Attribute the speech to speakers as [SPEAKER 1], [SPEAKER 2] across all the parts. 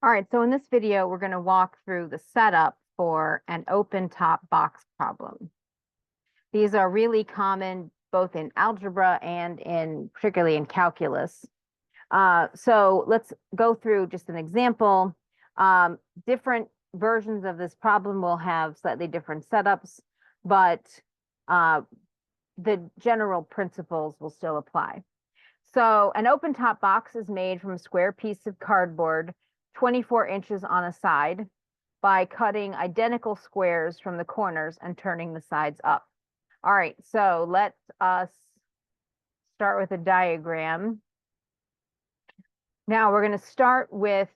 [SPEAKER 1] All right, so in this video, we're going to walk through the setup for an open top box problem. These are really common both in algebra and particularly in calculus. So let's go through just an example. Different versions of this problem will have slightly different setups, but the general principles will still apply. So an open top box is made from a square piece of cardboard 24 inches on a side by cutting identical squares from the corners and turning the sides up. All right, so let us start with a diagram. Now we're going to start with,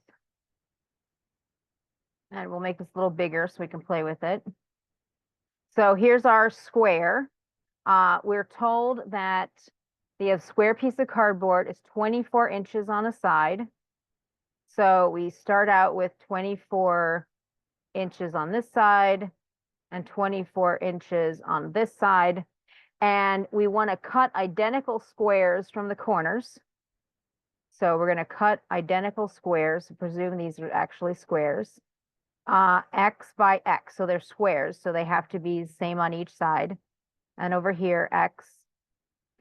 [SPEAKER 1] and we'll make this a little bigger so we can play with it. So here's our square. We're told that the square piece of cardboard is 24 inches on a side. So we start out with 24 inches on this side and 24 inches on this side. And we want to cut identical squares from the corners. So we're going to cut identical squares, presume these are actually squares, x by x. So they're squares, so they have to be the same on each side. And over here, x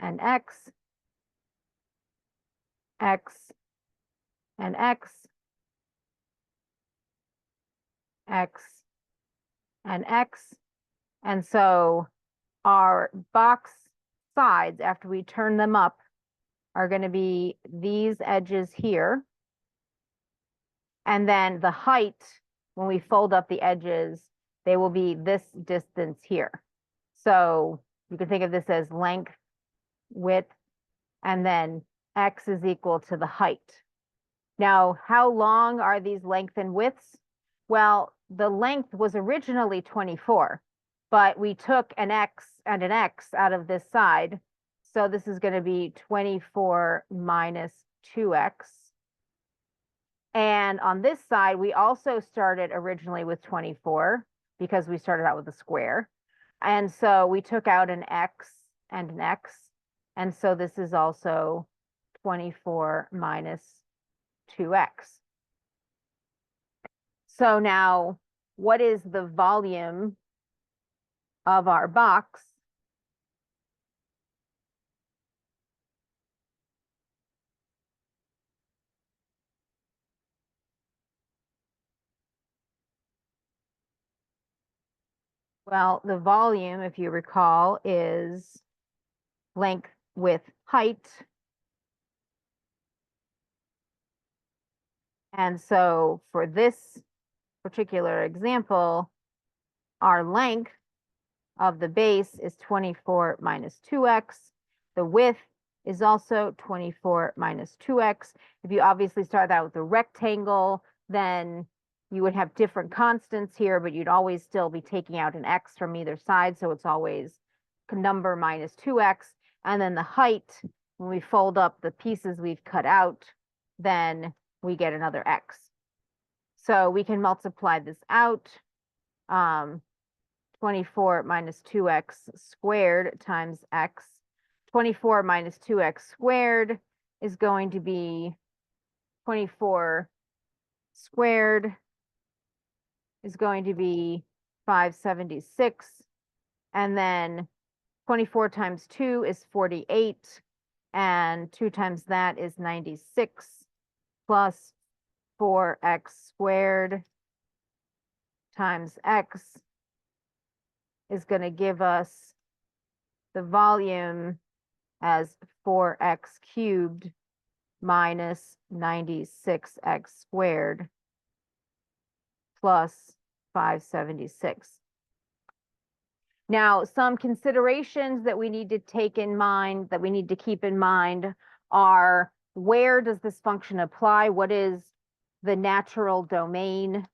[SPEAKER 1] and x, x and x, x and x. And so our box sides, after we turn them up, are going to be these edges here. And then the height, when we fold up the edges, they will be this distance here. So you can think of this as length, width, and then x is equal to the height. Now, how long are these length and widths? Well, the length was originally 24, but we took an x and an x out of this side. So this is going to be 24 minus 2x. And on this side, we also started originally with 24 because we started out with a square. And so we took out an x and an x. And so this is also 24 minus 2x. So now, what is the volume of our box? Well, the volume, if you recall, is length, width, height. And so for this particular example, our length of the base is 24 minus 2x. The width is also 24 minus 2x. If you obviously start out with a rectangle, then you would have different constants here, but you'd always still be taking out an x from either side. So it's always a number minus 2x. And then the height, when we fold up the pieces we've cut out, then we get another x. So we can multiply this out. 24 minus 2x squared times x. 24 minus 2x squared is going to be 24 squared is going to be 576. And then 24 times 2 is 48. And 2 times that is 96 plus 4x squared times x is going to give us the volume as 4x cubed minus 96x squared plus 576. Now, some considerations that we need to take in mind, that we need to keep in mind are, where does this function apply? What is the natural domain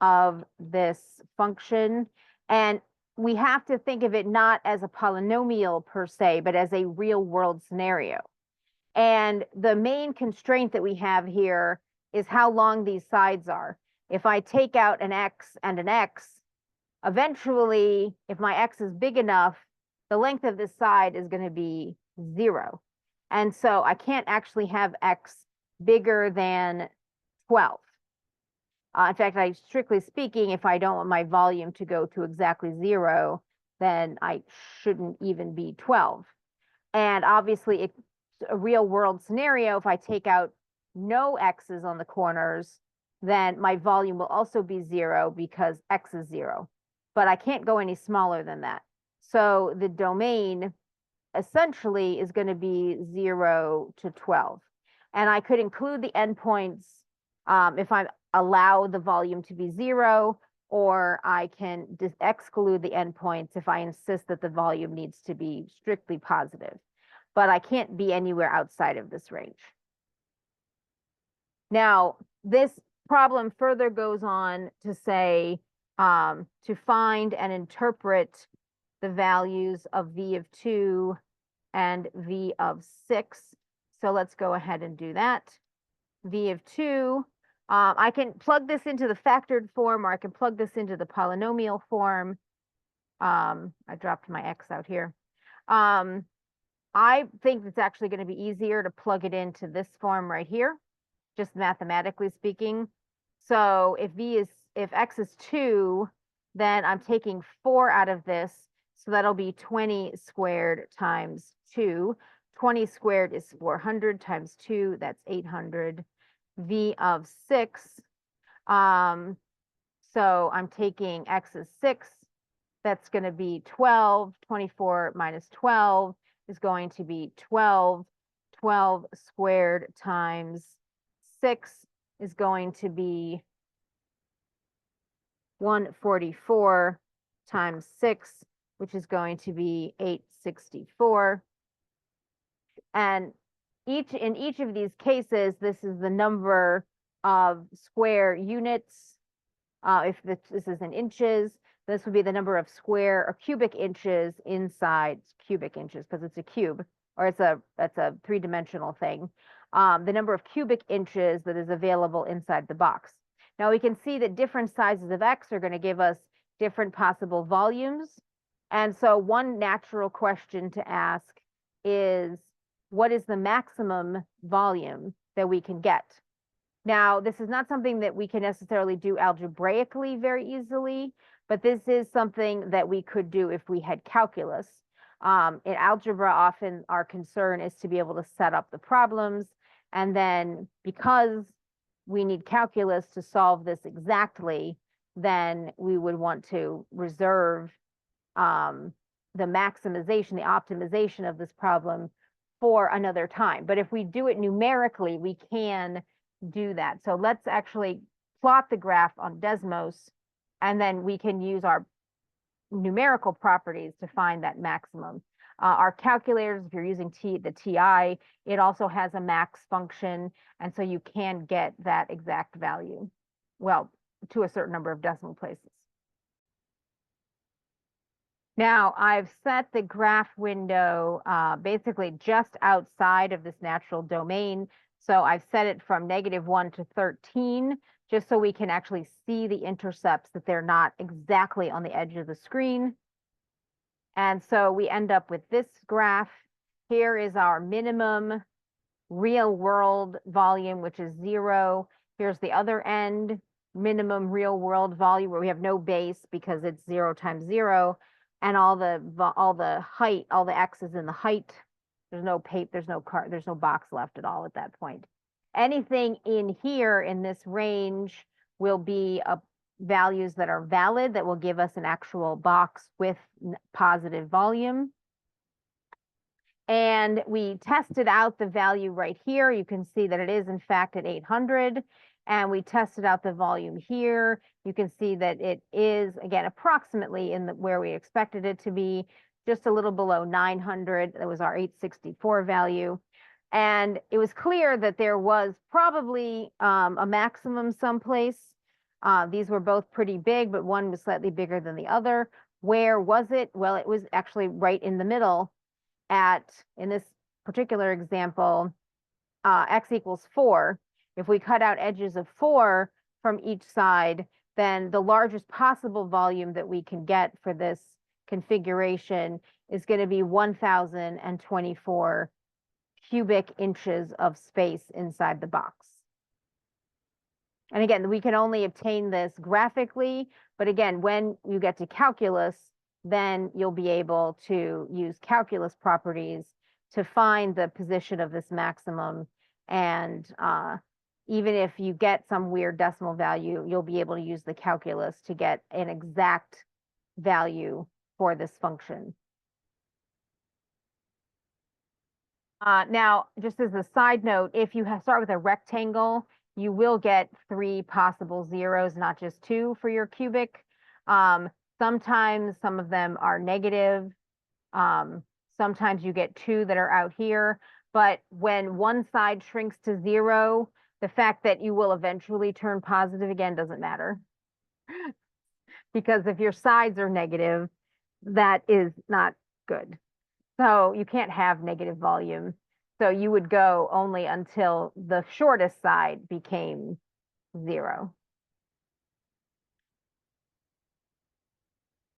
[SPEAKER 1] of this function? And we have to think of it not as a polynomial per se, but as a real world scenario. And the main constraint that we have here is how long these sides are. If I take out an x and an x, eventually, if my x is big enough, the length of this side is going to be 0. And so I can't actually have x bigger than 12. In fact, strictly speaking, if I don't want my volume to go to exactly 0, then I shouldn't even be 12. And obviously, it's a real world scenario. If I take out no x's on the corners, then my volume will also be 0 because x is 0. But I can't go any smaller than that. So the domain essentially is going to be 0 to 12. And I could include the endpoints if I allow the volume to be 0, or I can exclude the endpoints if I insist that the volume needs to be strictly positive. But I can't be anywhere outside of this range. Now, this problem further goes on to say to find and interpret the values of v of 2 and v of 6. So let's go ahead and do that. V of 2, I can plug this into the factored form, or I can plug this into the polynomial form. I dropped my x out here. I think it's actually going to be easier to plug it into this form right here, just mathematically speaking. So if x is 2, then I'm taking 4 out of this. So that'll be 20 squared times 2. 20 squared is 400 times 2. That's 800. V of 6. So I'm taking x is 6. That's going to be 12. 24 minus 12 is going to be 12. 12 squared times 6 is going to be 144 times 6, which is going to be 864. And in each of these cases, this is the number of square units. If this is in inches, this would be the number of square or cubic inches inside cubic inches, because it's a cube, or it's a three-dimensional thing. The number of cubic inches that is available inside the box. Now we can see that different sizes of x are going to give us different possible volumes. And so one natural question to ask is, what is the maximum volume that we can get? Now, this is not something that we can necessarily do algebraically very easily, but this is something that we could do if we had calculus. In algebra, often our concern is to be able to set up the problems. And then because we need calculus to solve this exactly, then we would want to reserve the maximization, the optimization of this problem for another time. But if we do it numerically, we can do that. So let's actually plot the graph on Desmos, and then we can use our numerical properties to find that maximum. Our calculators, if you're using the TI, it also has a max function, and so you can get that exact value, well, to a certain number of decimal places. Now, I've set the graph window basically just outside of this natural domain. So I've set it from -1 to 13, just so we can actually see the intercepts, that they're not exactly on the edge of the screen. And so we end up with this graph. Here is our minimum real world volume, which is 0. Here's the other end, minimum real world volume, where we have no base because it's 0 times 0. And all the height, all the x's in the height. There's no there's no box left at all at that point. Anything in here in this range will be values that are valid, that will give us an actual box with positive volume. And we tested out the value right here. You can see that it is in fact at 800. And we tested out the volume here. You can see that it is, again, approximately in where we expected it to be, just a little below 900. That was our 864 value. And it was clear that there was probably a maximum someplace. These were both pretty big, but one was slightly bigger than the other. Where was it? Well, it was actually right in the middle in this particular example, x equals 4. If we cut out edges of 4 from each side, then the largest possible volume that we can get for this configuration is going to be 1024 cubic inches of space inside the box. And again, we can only obtain this graphically, but again, when you get to calculus, then you'll be able to use calculus properties to find the position of this maximum. And even if you get some weird decimal value, you'll be able to use the calculus to get an exact value for this function. Now, just as a side note, if you start with a rectangle, you will get 3 possible zeros, not just 2 for your cubic. Sometimes some of them are negative. Sometimes you get 2 that are out here. But when one side shrinks to 0, the fact that you will eventually turn positive again doesn't matter. Because if your sides are negative, that is not good. So you can't have negative volume. So you would go only until the shortest side became 0.